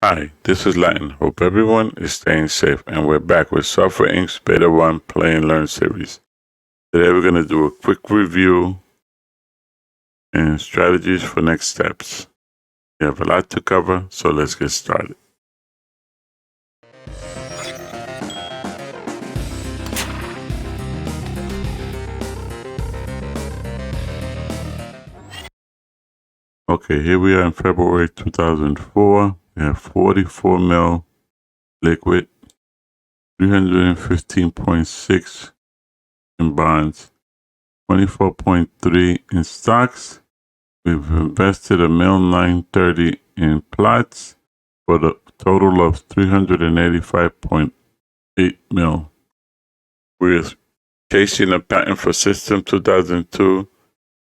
Hi, this is Latin. Hope everyone is staying safe, and we're back with Software Inc.'s Beta-1 Play and Learn series. Today we're going to do a quick review and strategies for next steps. We have a lot to cover, so let's get started. Okay, here we are in February 2004. We have 44 mil liquid, 315.6 in bonds, 24.3 in stocks. We've invested $1,930,000 in plots for the total of $385.8 million. We're chasing a patent for System 2002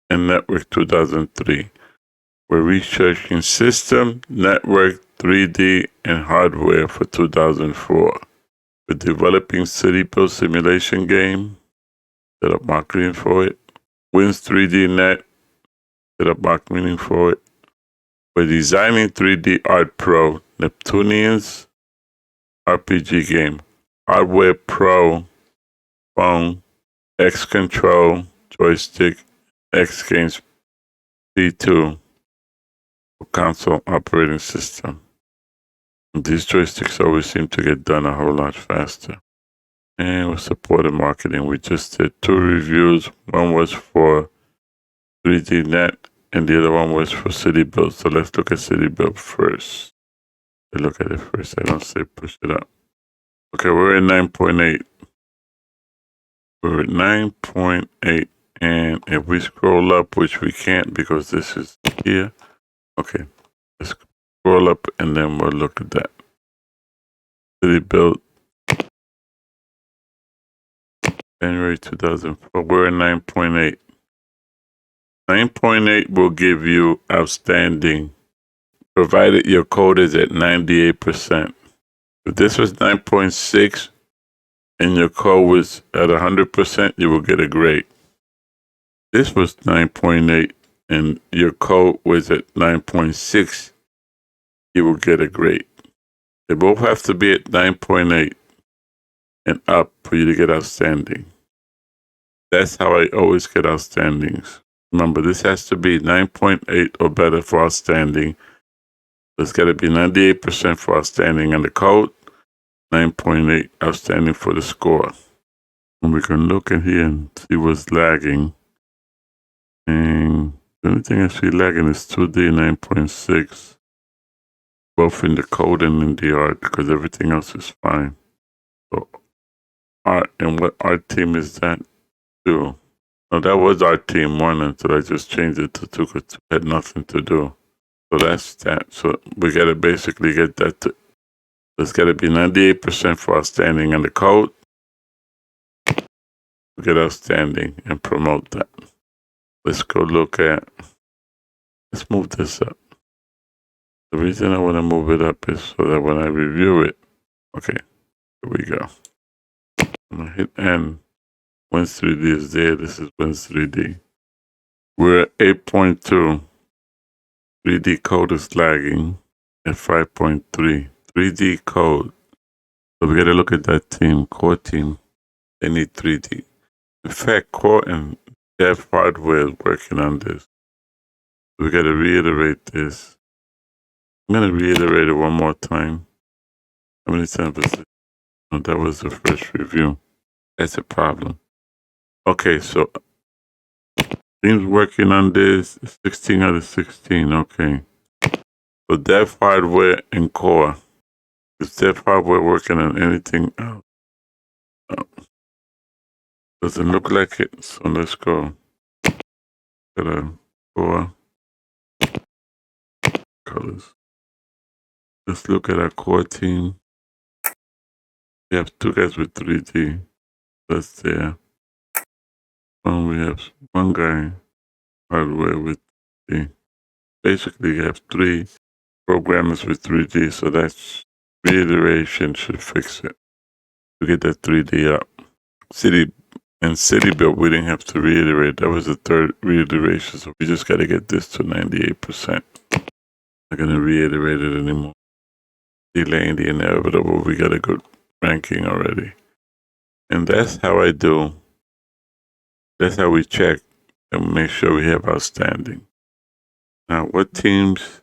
and Network 2003. We're researching System, Network, 3D, and hardware for 2004. We're developing City Build simulation game, set up marketing for it. Wins 3D Net, set up marketing for it. We're designing 3D Art Pro, Neptunians RPG game, Hardware Pro, phone, X Control, joystick, X Games P2 for console operating system. These joysticks always seem to get done a whole lot faster. And we're supporting marketing. We just did 2 reviews. One was for 3D Net and the other one was for City Build. So let's look at City Build first. Look at it first. I don't say push it up. Okay, we're at 9.8. We're at 9.8. And if we scroll up, which we can't because this is here. Okay, let's scroll up and then we'll look at that. City Build. January 2004. We're at 9.8. 9.8 will give you outstanding, provided your code is at 98%. If this was 9.6 and your code was at 100%, you will get a grade. This was 9.8 and your code was at 9.6, you will get a grade. They both have to be at 9.8 and up for you to get outstanding. That's how I always get outstandings. Remember, this has to be 9.8 or better for outstanding. It's got to be 98% for outstanding on the code, 9.8 outstanding for the score. And we can look in here and see what's lagging. And the only thing I see lagging is 2D 9.6, both in the code and in the art, because everything else is fine. So art, and what art team is that? 2. No, that was art team 1 until I just changed it to 2 because 2 had nothing to do. So that's that. So we got to basically get that to, it's got to be 98% for outstanding on the code. We get outstanding and promote that. Let's go look at, let's move this up. The reason I want to move it up is so that when I review it, okay, here we go. I'm going to hit N. Wins 3D is there. This is Wins 3D. We're at 8.2. 3D code is lagging at 5.3. 3D code. So we got to look at that team, core team. They need 3D. In fact, core and dev hardware is working on this. We got to reiterate this. I'm going to reiterate it one more time. How many times was it? Oh, that was the first review. That's a problem. Okay, so teams working on this, 16 out of 16, okay. So dev hardware and core. Is dev hardware working on anything else? Doesn't look like it, so let's go. Got a core colors. Let's look at our core team. We have 2 guys with 3D. That's there. We have 1 guy hardware with 3D. Basically, you have 3 programmers with 3D, so that's reiteration should fix it. To get that 3D up. City Build, we didn't have to reiterate. That was the 3rd reiteration, so we just got to get this to 98%. Not going to reiterate it anymore. delaying the inevitable. We got a good ranking already. And that's how I do. That's how we check and make sure we have outstanding. Now, what teams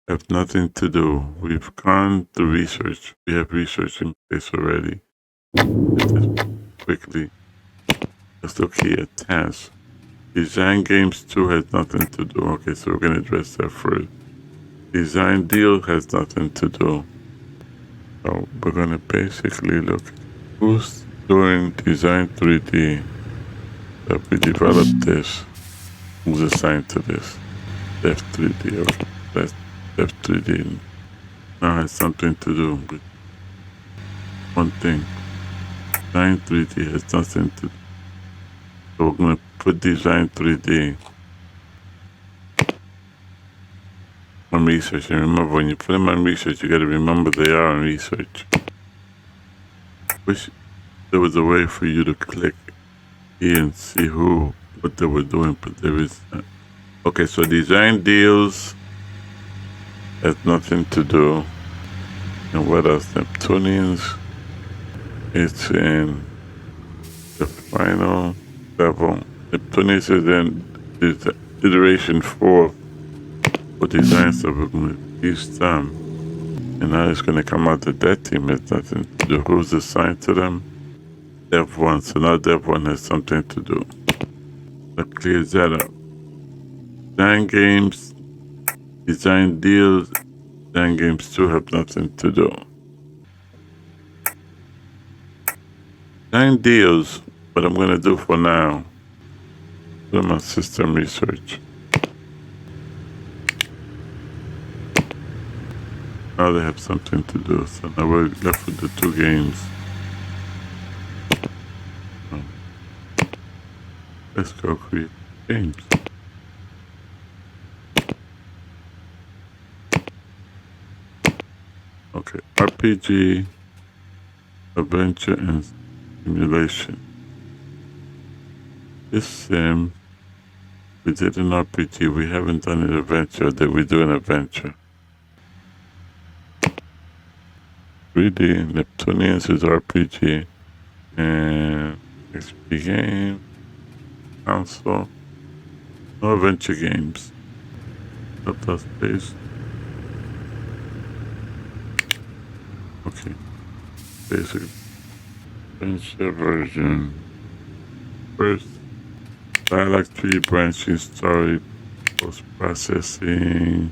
have nothing to do? We've gone through research. We have research in place already. Quickly, let's look here at tasks. Design games 2 has nothing to do. Okay, so we're going to address that first. Design deal has nothing to do. So we're going to basically look at who's doing design 3D. That we developed this. Who's assigned to this? F3D. Okay, that's F3D. Now has something to do with one thing. Design 3D has nothing to do. So we're going to put design 3D on research. And remember, when you put them on research, you got to remember they are on research. Wish there was a way for you to click here and see what they were doing, but there is not. Okay, so design deals has nothing to do. And what else? Neptunians, it's in the final level. Neptunians is in iteration 4 for design stuff. We're going to use them. And now it's going to come out that team has nothing to do. Who's assigned to them? Dev1. So now Dev1 has something to do. That clears that up. Design games, design deals, design games 2 have nothing to do. Design deals, what I'm going to do for now, do my system research. Now they have something to do, so now we're left with the 2 games. Let's go create games. Okay, RPG, adventure, and simulation. This sim, we did an RPG, we haven't done an adventure. Did we do an adventure? 3D, Neptunians is RPG, and XP game, console, no adventure games. Up that space. Okay, basic adventure version. First, dialogue 3 branching story, post processing,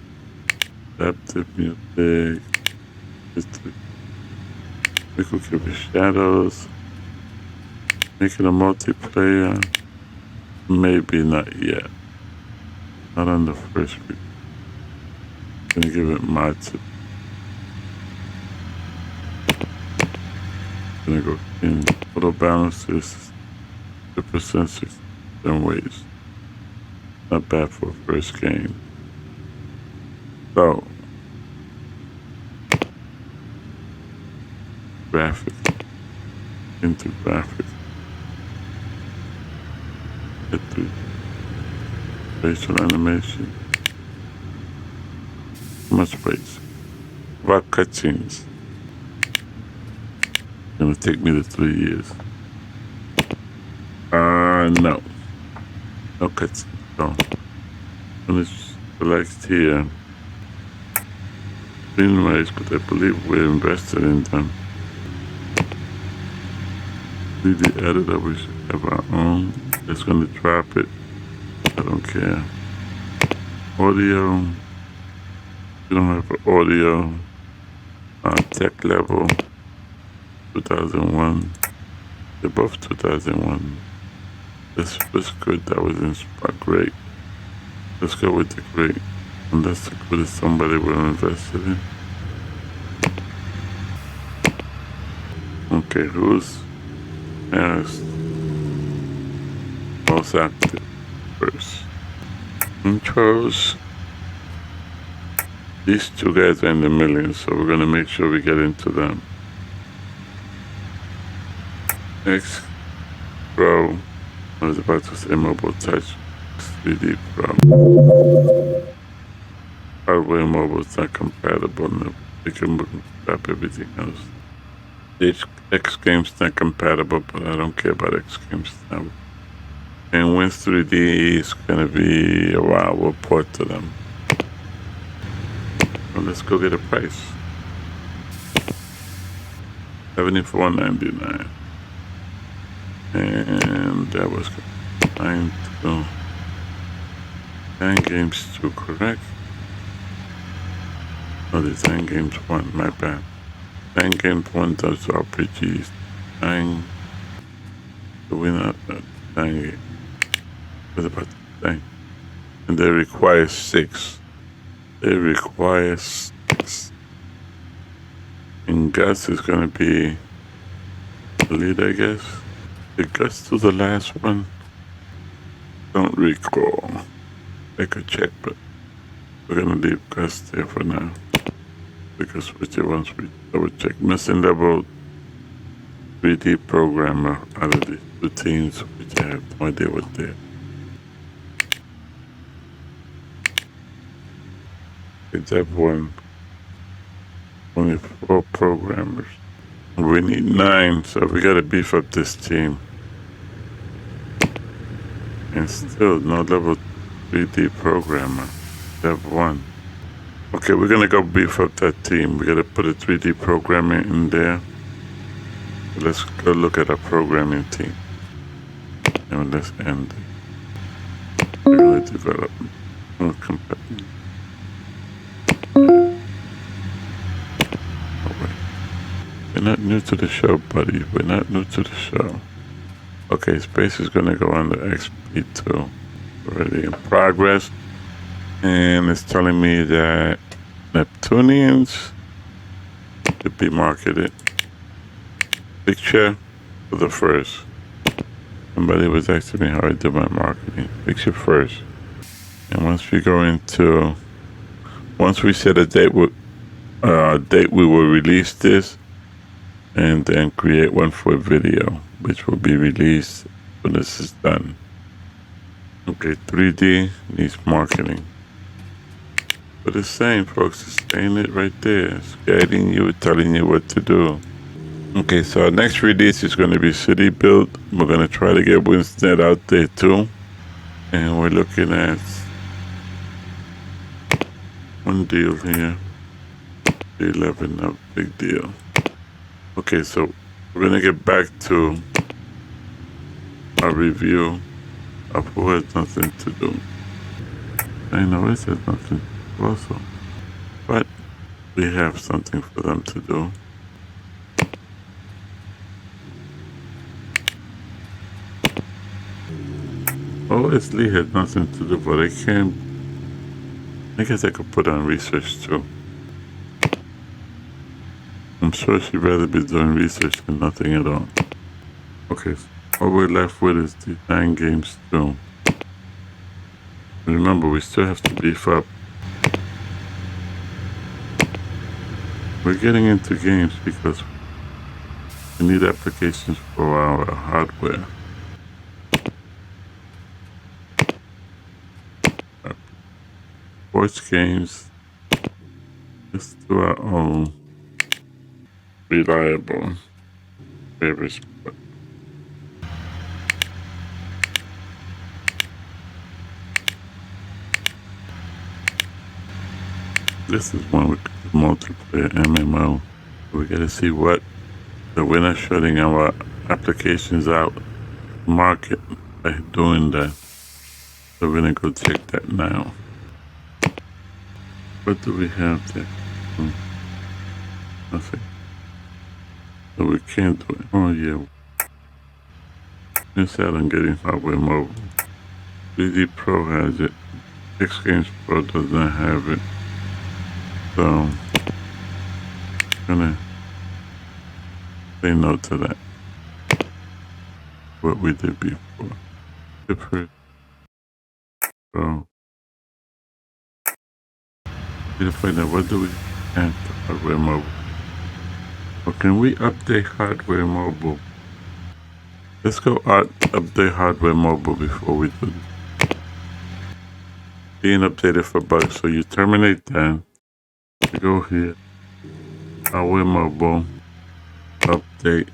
adaptive music, make it with shadows, making a multiplayer. Maybe not yet. Not on the first week. Gonna give it mods. Gonna go in auto balances, 50% 6 ways. Not bad for a first game. So graphics, into graphics. Facial animation. Much space. About cutscenes. It's gonna take me to 3 years. No. No cutscenes. So I'm gonna select here. Screenways, because I believe we're invested in them. 3D editor, we should have our own. It's gonna drop it. I don't care. Audio. We don't have audio. Tech level. 2001. They're both 2001. This was good. That was in spot great. Let's go with the great. And let's go with somebody we're invested in. Okay, who's next? Most active first. Intros. These 2 guys are in the millions, so we're gonna make sure we get into them. Next, Pro. I was about to say Mobile Touch 3D Pro. Hardware mobile is not compatible. No we can stop everything else. X Games not compatible, but I don't care about X Games now. And Wins 3D is gonna be a while. We'll port to them. Well, let's go get a price. $74.99. And that was 9 to 10 games 2, correct? No, the 10 games 1, my bad. 10 games 1 does RPGs. 9 to win a 9 game. What about the 10? And they require 6. They require 6. And Gus is gonna be the lead, I guess. Did Gus to the last one? Don't recall. I could check, but we're gonna leave Gus there for now. Because once we double check. Missing level 3D programmer out of these 2 teams, which I have no idea what they're. It's everyone. Only 4 programmers. We need 9, so we gotta beef up this team. And still no level 3D programmer. Dev 1. Okay, we're gonna go beef up that team. We gotta put a 3D programmer in there. Let's go look at our programming team. And let's end it. We're gonna develop. We're not new to the show, buddy. We're not new to the show. Okay, space is gonna go under XP2. Already in progress. And it's telling me that Neptunians should be marketed. Picture for the first. Somebody was asking me how I do my marketing. Picture first. And once we go into, once we set a date, we will release this and then create one for video, which will be released when this is done. Okay, 3D needs marketing. But it's saying, folks, it's saying it right there. It's guiding you, telling you what to do. Okay, so our next release is going to be City Build. We're going to try to get Winsnet out there too. And we're looking at one deal here. 11, no big deal. Okay, so we're going to get back to our review of who has nothing to do. I know it has nothing to do also, but we have something for them to do. OSLE has nothing to do, but I guess I could put on research too. I'm sure she'd rather be doing research than nothing at all. Okay, so all we're left with is the 9 games too. Remember, we still have to beef up. We're getting into games because we need applications for our hardware. Sports games, let's do our own reliable favorite sport. This is one with multiplayer MMO. We gotta see what the winner shutting our applications out market by doing that. So we're gonna go check that now. What do we have there? Nothing. So we can't do it. Oh yeah. Inside I'm getting hardware mobile. 3D Pro has it. X Games Pro does not have it. So I'm gonna say no to that. What we did before. Different. So to find out what do we add to hardware mobile. Or can we update hardware mobile? Let's go update hardware mobile before we do this. Being updated for bugs. So you terminate that. You go here. Hardware mobile update.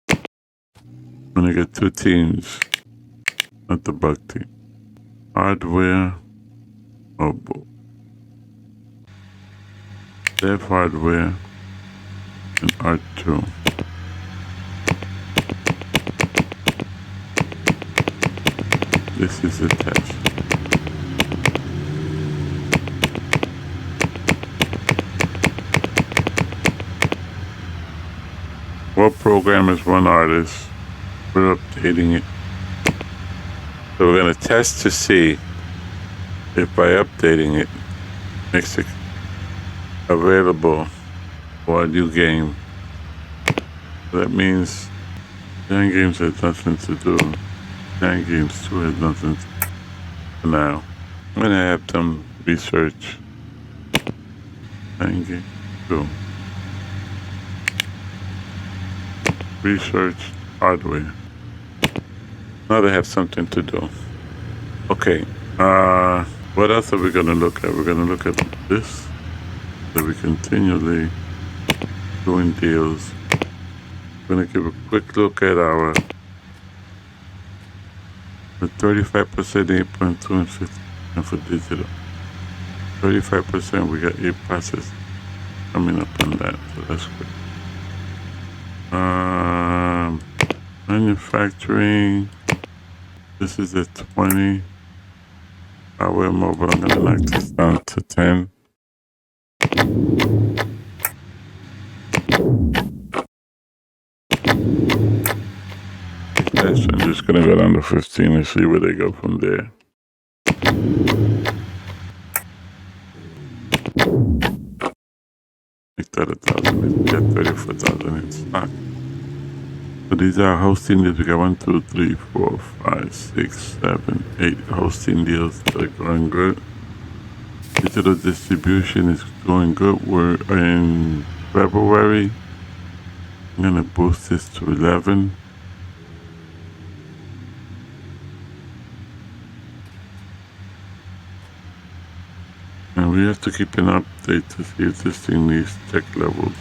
I'm gonna get two teams, not the bug team. Hardware mobile. Dev hardware and R2. This is a test. What program is one artist? We're updating it. So we're going to test to see if by updating it makes it available for a new game. That means 10 games has nothing to do. 10 games 2 has nothing to do for now. I'm going to have them research 10 games 2. Research hardware. Now they have something to do. Okay, what else are we going to look at? We're going to look at this. So we continually doing deals. We're going to give a quick look at our 35%, 8.2, and 50% for digital. 35%, we got 8 process coming up on that, so that's good. Manufacturing, this is at 20. Hardware mobile, I'm gonna knock this down to 10. I'm just gonna go down to 15 and see where they go from there. Make that 1,000. We got 34,000 in stock. So these are hosting deals. We got 1, 2, 3, 4, 5, 6, 7, 8 hosting deals that are going good. Digital distribution is going good. We're in February. I'm gonna boost this to 11. And we have to keep an update to see if this thing needs tech levels.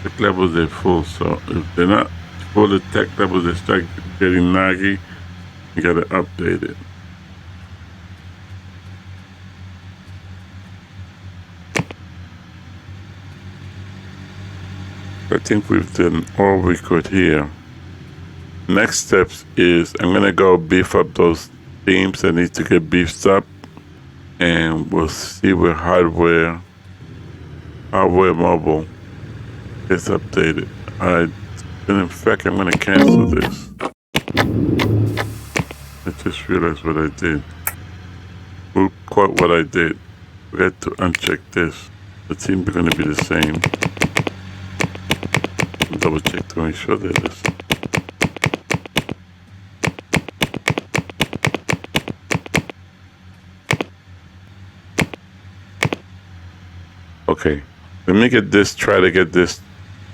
Tech levels are full, so if they're not full of tech levels, they start getting naggy. You gotta update it. I think we've done all we could here. Next steps is I'm gonna go beef up those themes that need to get beefed up, and we'll see where hardware mobile gets updated. And in fact, I'm gonna cancel this. I just realized what I did. Quote what I did. We got to uncheck this. The teams are gonna be the same. Double check to make sure they're the same. Okay, let me get this, try to get this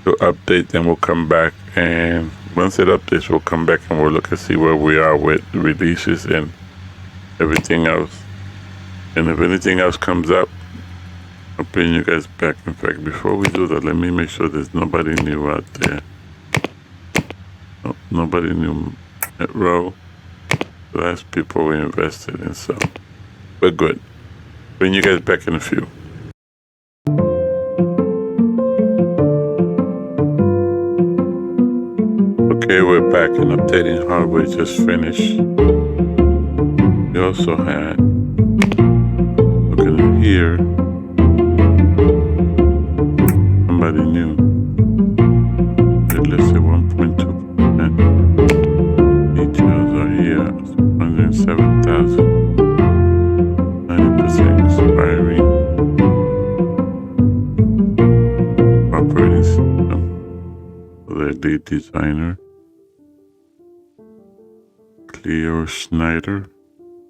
to update, then we'll come back, and once it updates, we'll come back and we'll look and see where we are with releases and everything else. And if anything else comes up, I'll bring you guys back. In fact, before we do that, let me make sure there's nobody new out there. No, nobody new at row. The last people we invested in, so we're good. Bring you guys back in a few. Okay, we're back, and updating hardware just finished. We also had, looking at here, somebody new. Let's say 1.2%. Details are here, 107,000. 90% expiring. Operating system. The lead designer. Cleo Schneider.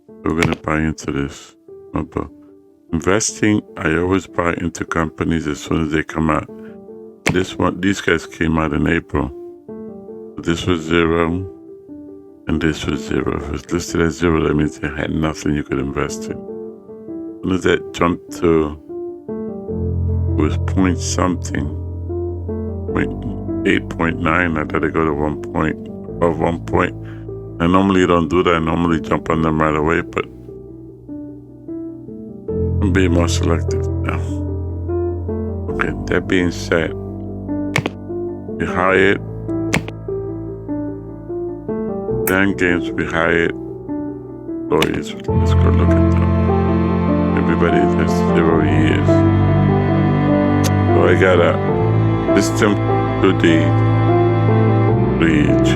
We're gonna buy into this. Investing, I always buy into companies as soon as they come out. These guys came out in April. This was 0, and this was 0. If it's listed as 0, that means they had nothing you could invest in. As soon as that jumped to was point something, 8.9. I let it go to 1 point, above 1 point. I normally don't do that. I normally jump on them right away, but I'm being more selective now. Okay, that being said, we hired Dan games, we hired employees. Let's go look at them. Everybody has 0 years. So I got a system 2D, 3 each.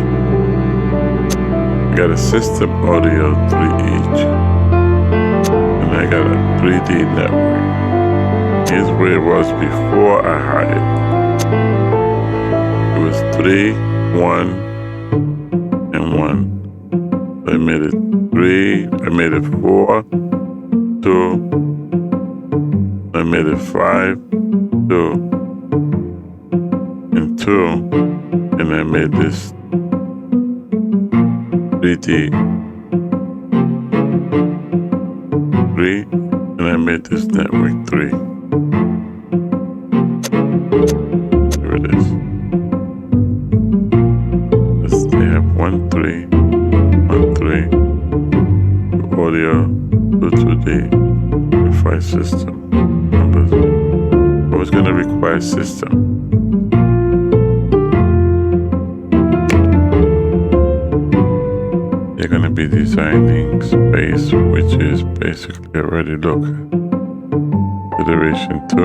I got a system audio, 3 each. And I got a 3D network. Here's where it was before I hired. It was 3, 1, and 1. So I made it 3, I made it 4, 2, I made it 5, 2, and 2, and I made this 3D 3, and I made this network 3. Here it is. They have 1, 3, 1, 3, audio, 2, 2D, and 5 system numbers. I was going to require system. They're going to be designing space, which is basically already look. Federation 2.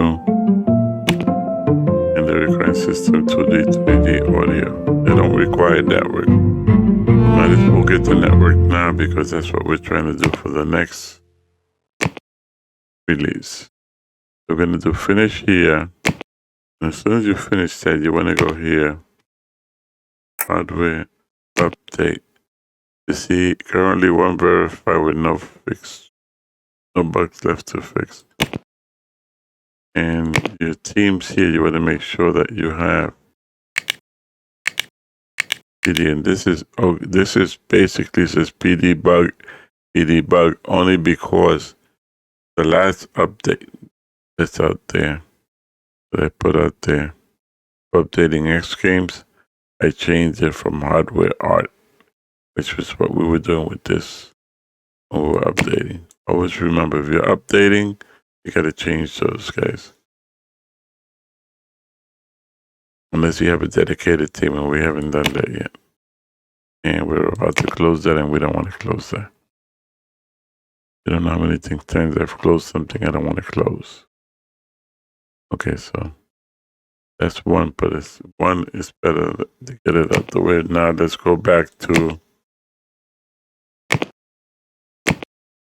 And the required system 2D, 3D audio. They don't require network. Might as well get the network now because that's what we're trying to do for the next release. We're going to do finish here. And as soon as you finish that, you want to go here. Hardware update. You see currently 1 verify with no fix. No bugs left to fix. And your teams here, you want to make sure that you have PD, and this is basically says PD bug only because the last update that's out there that I put out there for updating X games, I changed it from hardware art, which was what we were doing with this when we were updating. Always remember, if you're updating, you got to change those guys. Unless you have a dedicated team, and we haven't done that yet. And we're about to close that, and we don't want to close that. You don't know how many times I've closed something I don't want to close. Okay, so that's one, but one is better to get it out the way. Now let's go back to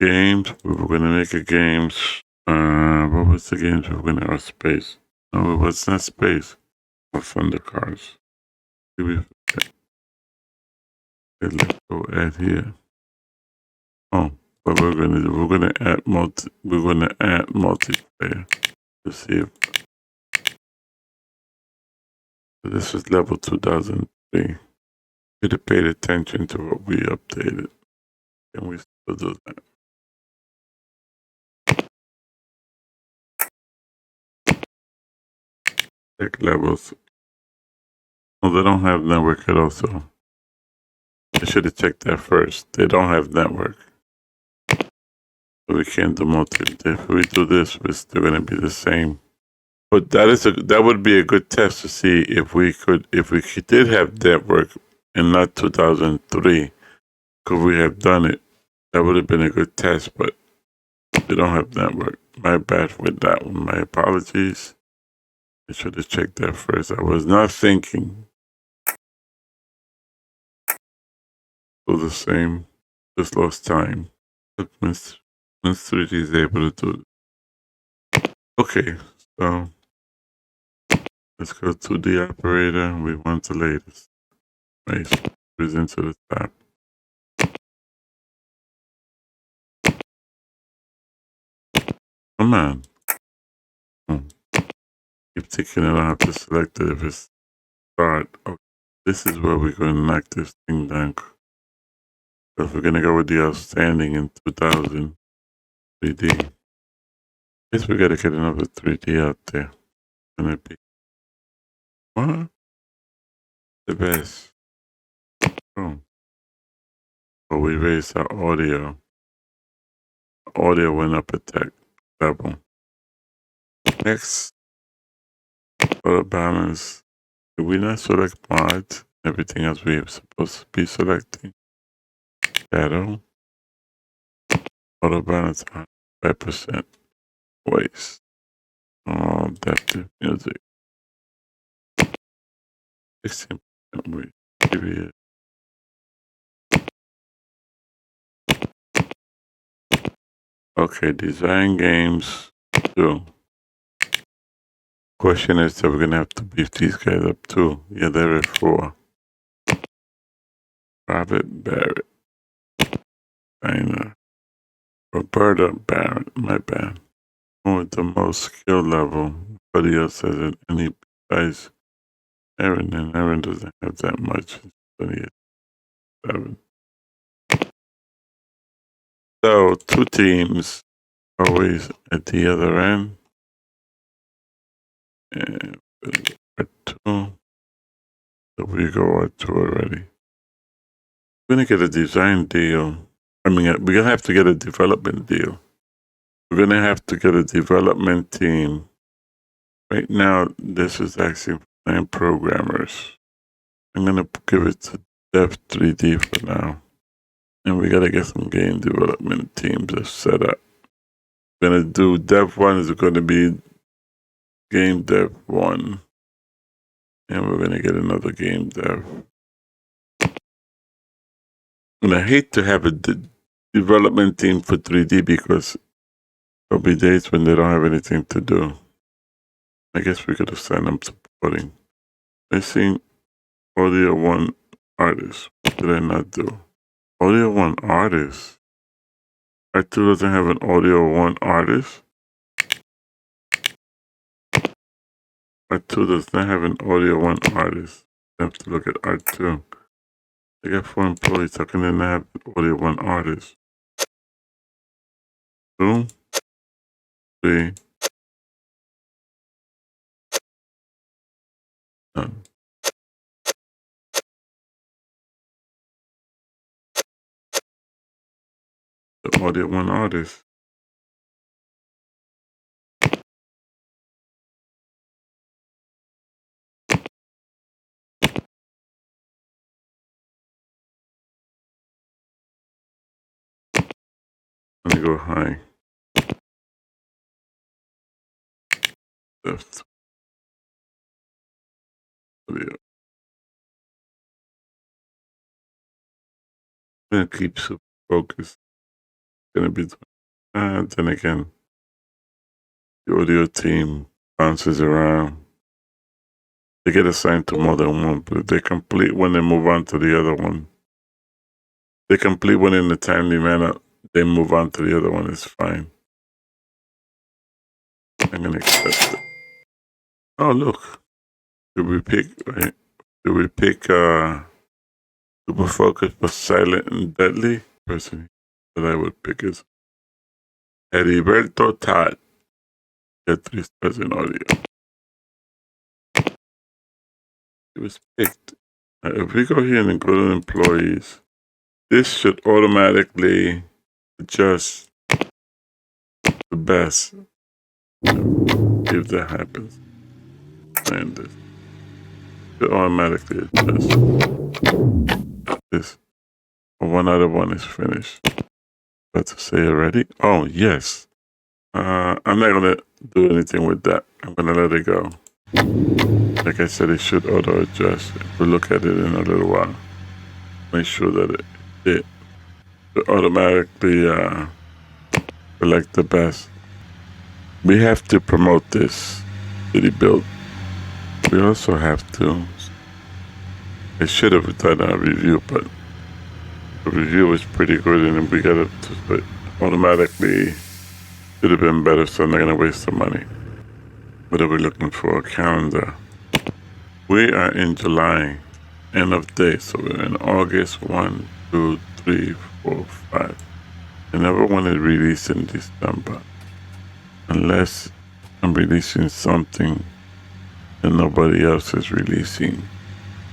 games. We were going to make a games. What was the games we were going to have? Space. No, it was not space. Thunder cars. Let's go add here. Oh, what we're gonna do? We're gonna add multiplayer to see if this is level 2003. Should have paid attention to what we updated. Can we still do that? Check levels. Oh, they don't have network at all, so I should have checked that first. They don't have network. So we can't do multi. If we do this, we're still gonna be the same. But that would be a good test to see if we did have network and not 2003, could we have done it? That would have been a good test, but they don't have network. My bad with that one. My apologies. I should have checked that first. I was not thinking. So the same, just lost time. But LatN'sStrategyGuides is able to do it. Okay, so let's go to the operator. We want the latest. Nice. Goes into the tab. Come on. Keep ticking it. I have to select it if it's start. Okay. This is where we're going to knock this thing down. If we're going to go with the outstanding in 2000 3D. Guess we got to get another 3D out there. gonna be what? The best. Oh. But we raised our audio. Audio went up a tech level. Next, auto balance. Did we not select mods? Everything else we were supposed to be selecting. Shadow. Auto balance 5%. Waste. Oh, adaptive music. 16% waste. Period. Okay, design games. So, question is that we're gonna have to beef these guys up too. Yeah, there are 4. Robert Barrett. Dana. Roberta Barrett, my bad. With the most skill level. Nobody else has it. Any besides Aaron, and Aaron doesn't have that much. 27. So 2 teams always at the other end. And at 2. So we go at 2 already. We're gonna get a design deal. I mean, we're gonna have to get a development deal. We're gonna have to get a development team. Right now, this is actually 9 programmers. I'm gonna give it to Dev 3D for now. And we gotta get some game development teams set up. We're gonna do Dev 1 is gonna be Game Dev 1. And we're gonna get another Game Dev. And I hate to have a development team for 3D because there'll be days when they don't have anything to do. I guess we could assign them supporting. Missing Audio 1 artist. What did I not do? Audio 1 artist? R2 doesn't have an Audio 1 artist? R2 does not have an Audio 1 artist. I have to look at R2. They got 4 employees. How can they not have an Audio 1 artist? 2, 3, none. The Audio 1 artist. Let me go high. Left. Audio. I'm gonna keep super focused. Gonna be then again, the audio team bounces around. They get assigned to more than one, but if they complete one, they move on to the other one. They complete one in a timely manner, they move on to the other one. It's fine. I'm gonna accept it. Oh look, did we pick? Right? Did we pick super focus but silent and deadly? Person that I would pick is Heriberto Todd. Get 3 stars in audio. It was picked. If we go here and go to employees, this should automatically adjust the best if that happens. And this should automatically adjust this. 1 out of 1 is finished. About to say already? Oh yes. I'm not gonna do anything with that. I'm gonna let it go. Like I said, it should auto adjust. We'll look at it in a little while. Make sure that it automatically select the best. We have to promote this city build. We also have to. I should have done a review, but the review was pretty good, and we got it to automatically. Should have been better, so I'm not gonna waste the money. What are we looking for? A calendar. We are in July, end of day, so we're in August 1, 2, 3, 4, 5. Another one is released in December. Unless I'm releasing something and nobody else is releasing.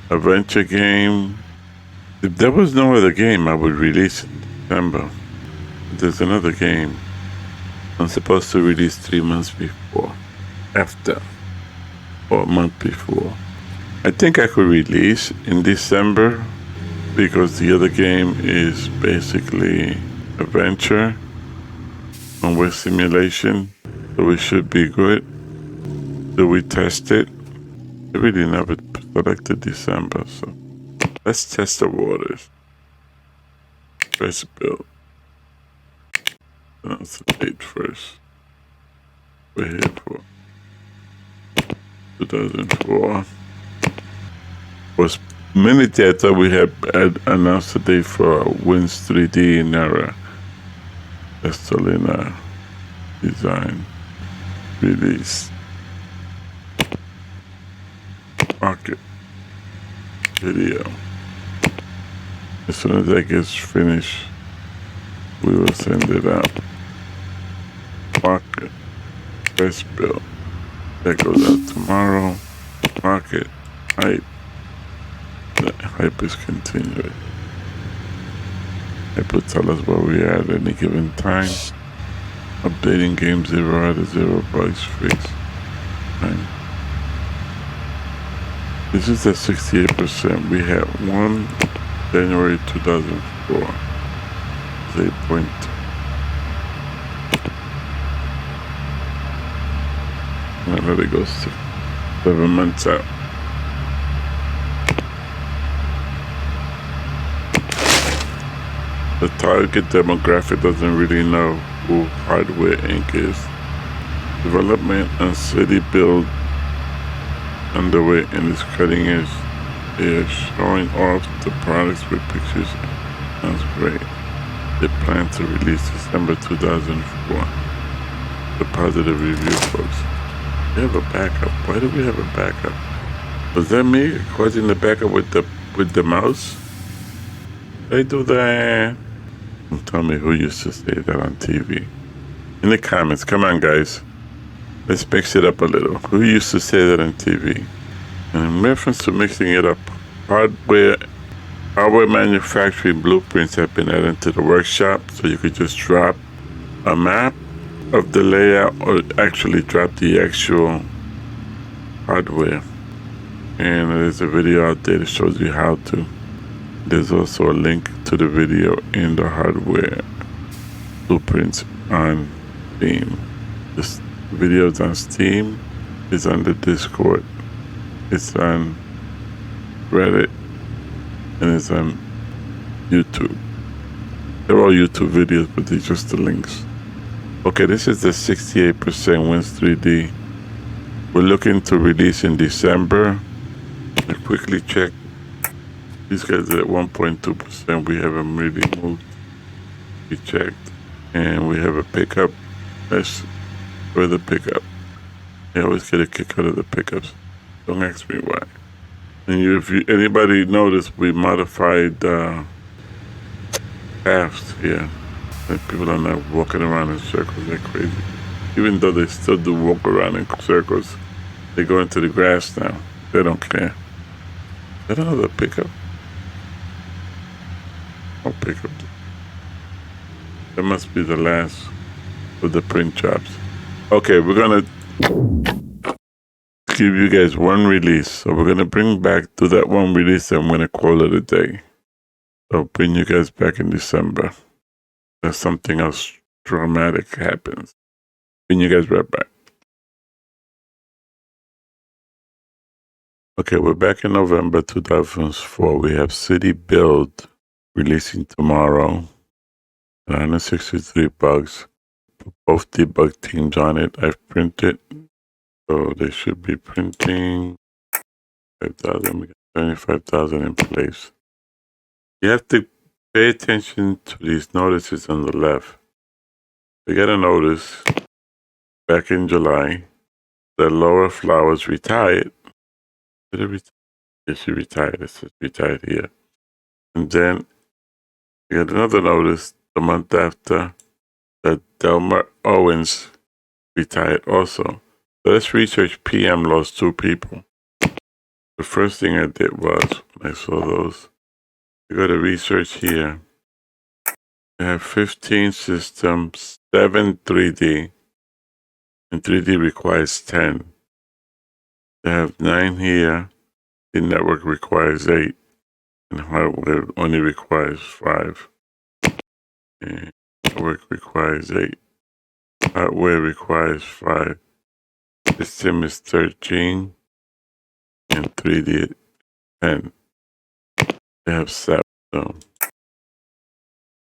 Adventure game. If there was no other game, I would release it in December. There's another game I'm supposed to release 3 months before, after, or a month before. I think I could release in December because the other game is basically adventure and with simulation, so it should be good. So we test it. I really never selected December, so let's test the waters. First build. Announce the date first. We're here for 2004. Was minute I thought we had announced the date for Wins 3D in error. That's still in design release. Market video. As soon as that gets finished, we will send it out. Market. First build. That goes out tomorrow. Market. Hype. The hype is continuing. It will tell us where we are at any given time. Updating game 0 out of 0 bugs fixed. Fine. This is at 68%. We had 1 January 2004. It's 8.2. And let it go 7 months out. The target demographic doesn't really know who Hardware Inc. is. Development and city build underway in this cutting edge. They are showing off the products with pictures. Sounds great. They plan to release December 2004. The positive review, folks. We have a backup. Why do we have a backup? Was that me causing the backup with the mouse? They do that. Tell me who used to say that on TV. In the comments, come on guys. Let's mix it up a little. Who used to say that on TV? And in reference to mixing it up, hardware manufacturing blueprints have been added to the workshop, so you could just drop a map of the layout or actually drop the actual hardware. And there's a video out there that shows you how to. There's also a link to the video in the hardware blueprints on Steam. This video is on Steam, it's on the Discord, it's on Reddit, and it's on YouTube. They're all YouTube videos, but they're just the links. Okay, this is the 68% Wins 3D. We're looking to release in December. I quickly check. These guys are at 1.2%. We haven't really moved. We checked. And we have a pickup. That's for the pickup. I always get a kick out of the pickups. Don't ask me why. And if anybody noticed, we modified paths here. And people are not walking around in circles like crazy. Even though they still do walk around in circles, they go into the grass now. They don't care. Is that another pickup? I'll pick up. That must be the last of the print jobs. Okay, we're gonna give you guys one release. So we're gonna bring back to that one release and I'm gonna call it a day. So bring you guys back in December. There's something else dramatic happens. Bring you guys right back. Okay, we're back in November 2004. We have City Build releasing tomorrow. 163 bugs. Both debug teams on it. I've printed. So they should be printing 5,000. We got 75,000 in place. You have to pay attention to these notices on the left. We got a notice back in July that Laura Flowers retired. Did it retire? Yes, she retired. It says retired here. And then we got another notice the month after that Delmer Owens retired also. So let's research PM lost 2 people. The first thing I did was, when I saw those, I go to research here. They have 15 systems, 7 3D, and 3D requires 10. They have 9 here. The network requires 8, and hardware only requires 5. And network requires 8. Hardware requires 5. System is 13, and 3D 10. They have 7. So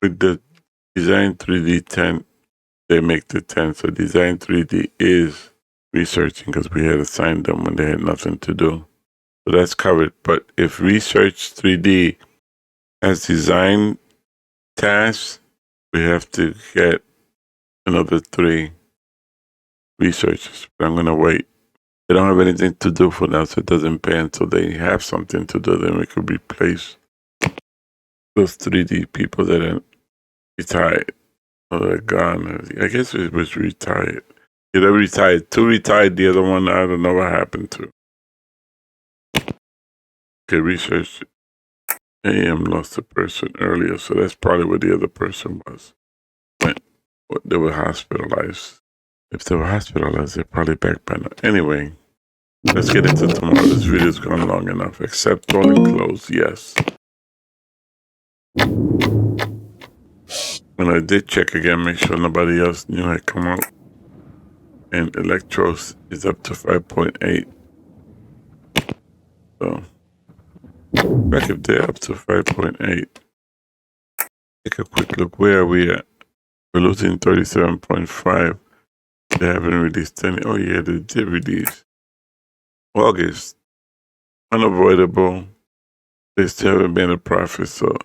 with the design 3D 10, they make the 10. So design 3D is researching because we had assigned them when they had nothing to do. So that's covered. But if research 3D has design tasks, we have to get another 3 researchers. But I'm going to wait. They don't have anything to do for now, so it doesn't pay until they have something to do. Then we could replace those 3D people that are retired. Oh, they're gone. I guess it was retired. Yeah, they retired. 2 retired. The other one, I don't know what happened to. Okay, research. AM lost a person earlier, so that's probably where the other person was. When they were hospitalized. If they were hospitalized, they're probably back by now. Anyway, let's get into tomorrow. This video's gone long enough. Accept all and close. Yes. When I did check again, make sure nobody else knew had come out. And electros is up to 5.8. So, back if they're up to 5.8. Take a quick look. Where are we at? We're losing 37.5. They haven't released any. Oh, yeah, they did release. August. Unavoidable. They still haven't made a profit, so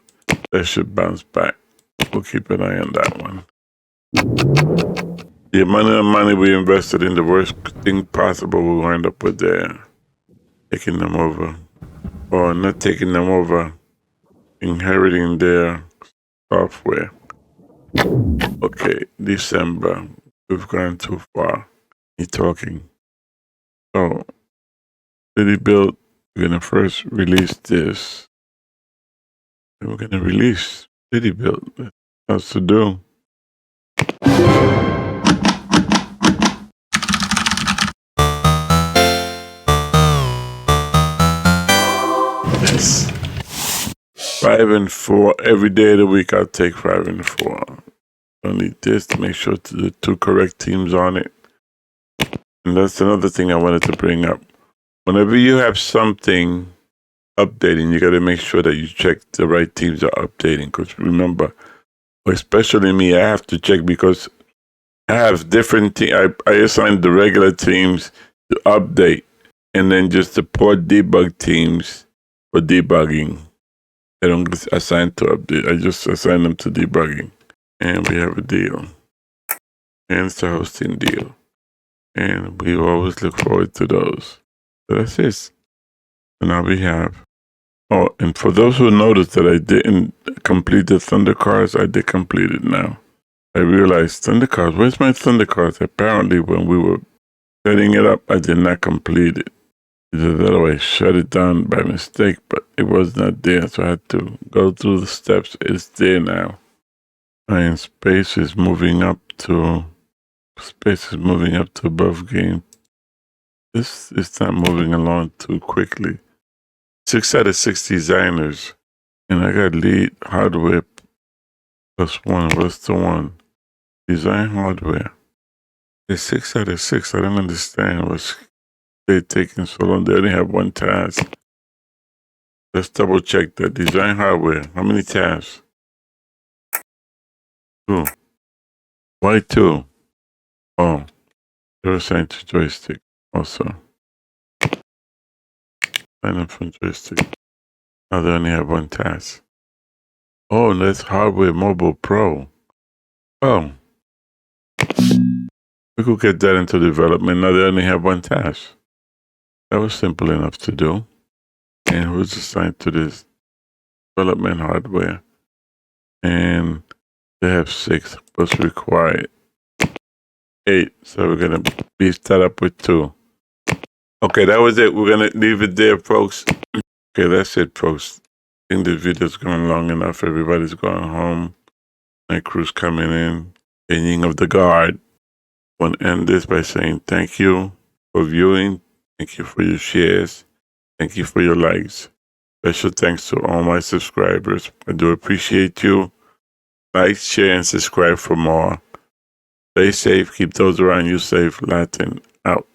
that should bounce back. We'll keep an eye on that one. The amount of money we invested in the worst thing possible, we'll wind up with there. Taking them over. Or not taking them over. Inheriting their software. Okay, December. We've gone too far. You're talking. So, City Build, we're going to first release this. And we're going to release City Build. That's to do. Yes. 5 and 4. Every day of the week, I'll take 5 and 4. I need this to make sure to the 2 correct teams on it. And that's another thing I wanted to bring up. Whenever you have something updating, you got to make sure that you check the right teams are updating. Because remember, especially me, I have to check because I have different teams. I assign the regular teams to update and then just the port debug teams for debugging. I don't assign to update. I just assign them to debugging. And we have a deal. And it's a hosting deal. And we always look forward to those. So that's it. So now we have. Oh, and for those who noticed that I didn't complete the Thunder cards, I did complete it now. I realized Thunder cards, where's my Thunder cards? Apparently when we were setting it up, I did not complete it. Either that or I shut it down by mistake, but it was not there. So I had to go through the steps. It's there now. And space is moving up to above game. This is not moving along too quickly. 6 out of 6 designers. And I got lead hardware +1. What's the one? Design hardware. It's 6 out of 6. I don't understand what's they're taking so long. They only have 1 task. Let's double check that. Design hardware. How many tasks? 2. Why 2? Oh, they're assigned to joystick also. Sign up from joystick. Now they only have 1 task. Oh, that's hardware mobile pro. Oh. We could get that into development. Now they only have 1 task. That was simple enough to do. And who's assigned to this? Development hardware. And they have 6 plus required. 8. So we're going to beef that up with 2. Okay, that was it. We're going to leave it there, folks. Okay, that's it, folks. I think this video's going long enough. Everybody's going home. My crew's coming in. Changing of the guard. I want to end this by saying thank you for viewing. Thank you for your shares. Thank you for your likes. Special thanks to all my subscribers. I do appreciate you. Like, share, and subscribe for more. Stay safe. Keep those around you safe. Latin out.